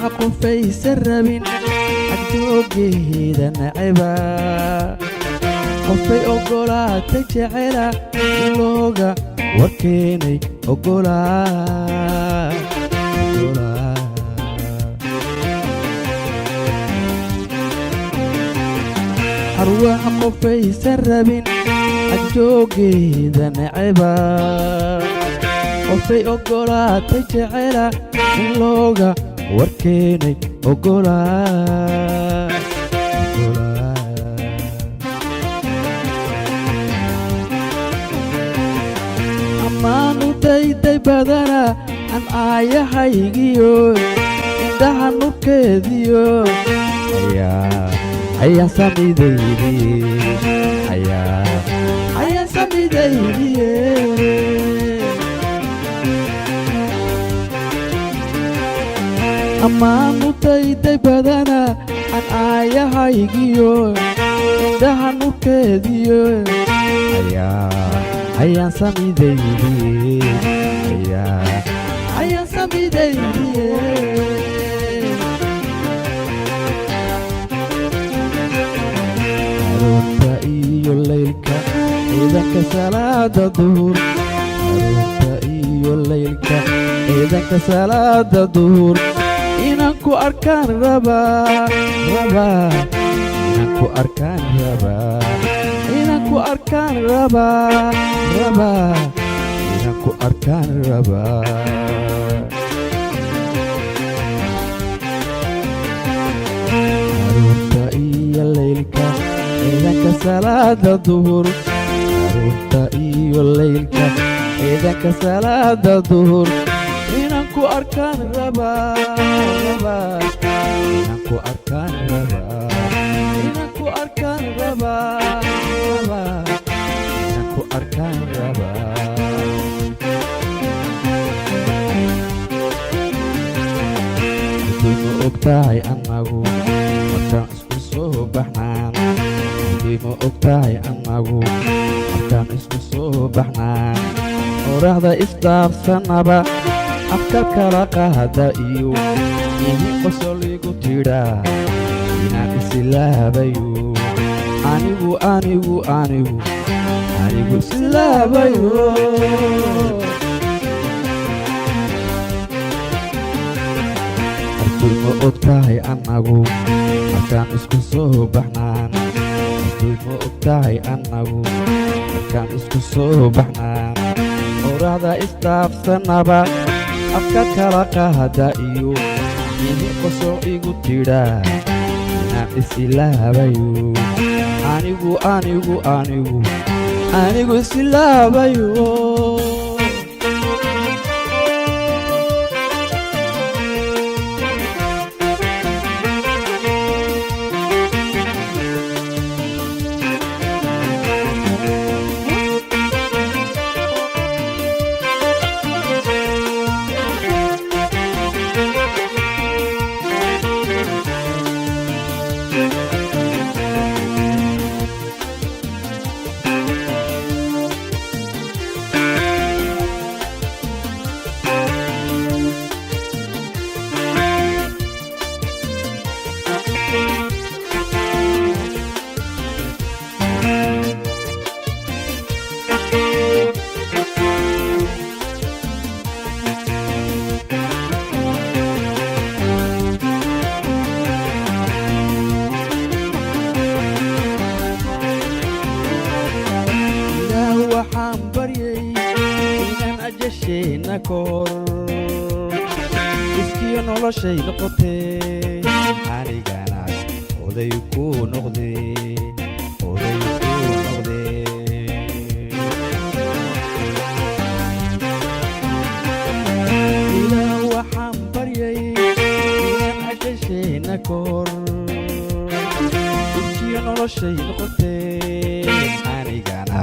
قفيس الربين عجوقي ذا نعبا قفي أقولا تجعلا اللوغا وكيني أقولا أروح قفيس الربين عجوقي ذا نعبا قفي أقولا تجعلا اللوغا وكيني أقولا أمانو داي بدنا عن آية حيجيو عندها نكذيو هيا سامي ديدي هيا سامي ديدي أمانو داي بدنا عن آية حيجيو عندها نكذيو هيا سامي ديدي هيا سامي ديدي أروت إيو الليلك إذا كسلا الظهور أروت إيو الليلك إذا كسلا الظهور إنكو أركان ربا إنكو أركان ربا إنكو أركان ربا إنكو أركان ربا أروت إيو الليلك إذا كسلا الظهور أروت إيو الليلك إذا كسلا الظهور إنكو أركان ربا إنكو أركان ربا إنكو أركان ربا إنكو أركان ربا ديمو أقتاعي أنغو مرتان اسكسو بحنان ديمو أقتاعي أنغو مرتان اسكسو بحنان وراغدا إفتاف سنبا أفكار كلاقا هدا إيو إيهي قصوليقو تيرا إنان إسلابيو أنيقو إسلابيو أرتويمو أقتاعي أنغو مرتان اسكسو بحنان أرتويمو أقتاعي أنغو مرتان اسكسو بحنان وراغدا إفتاف سنبا أفكار كلاقا هدا إيو إيهي قصوليقو تيرا إنان إسلابيو أنيقو إسلابيو iskiyo noloshay noqotee anigana oday ku noqdee ilaa waxaan baryay inaan ajashayna kor iskiyo noloshay noqotee anigana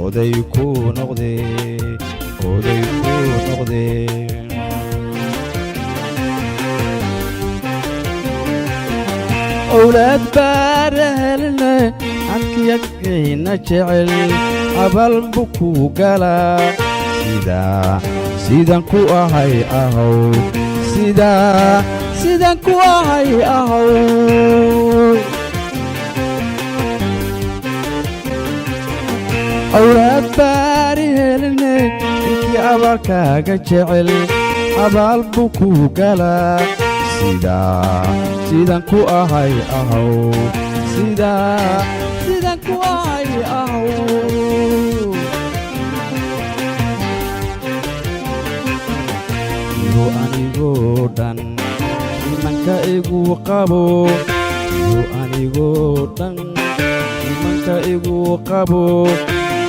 oday ku noqdee أولاد بارهلنا عنك يكينا جعل أبل بكو قلا سيدا كو أهي أهو سيدا sidaan ku ahay ahow awlaad baari heline ninkii abaalkaaga jecel abaal buu kuu galaa sidaan ku ahay ahow sidaan ku ahay ahow iyo anigoo dhan imanka igu qabo iyo anigoo dhan imanka igu qabo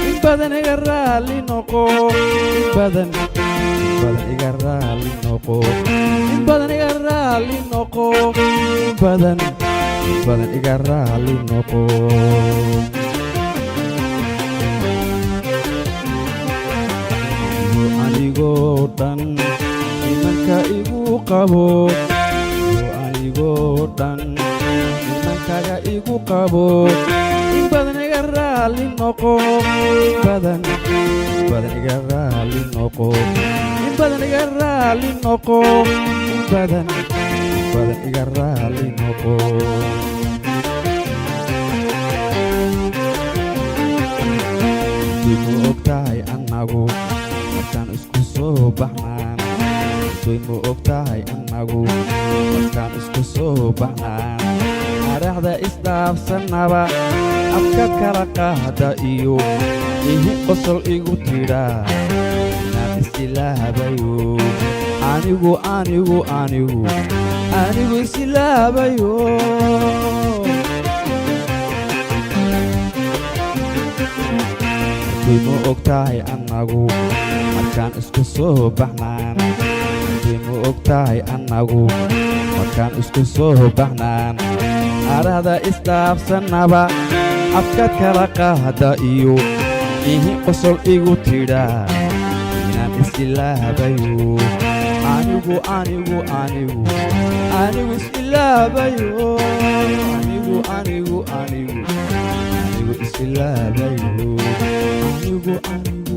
in badan iga raali noqo in badan iga raali noqo in badan iga raali noqo in badan iga raali noqo iyo anigoo dhan imanka igu qabo iyo anigoo dhan imankaga igu qabo in badan iga raali noqo in badan iga raali noqo in badan iga raali noqo in badan iga raali noqo way ma ogtahay annagu markaan isku soo baxnaan way ma ogtahay annagu markaan isku soo baxnaan araxda isdhaafsanaba afka kala qaada iyo ihi qosol igu tidhaa inaan isilaabayo anigu isilaabayo way ma ogtahay annagu markaan isku soo baxnaan way ma ogtahay annagu markaan isku soo baxnaan araxda isdhaafsanaba afka kala qaada iyo ihi qosol igu tidhaa inaan isilaabayo anigu isilaabayo anigu isilaabayo anigu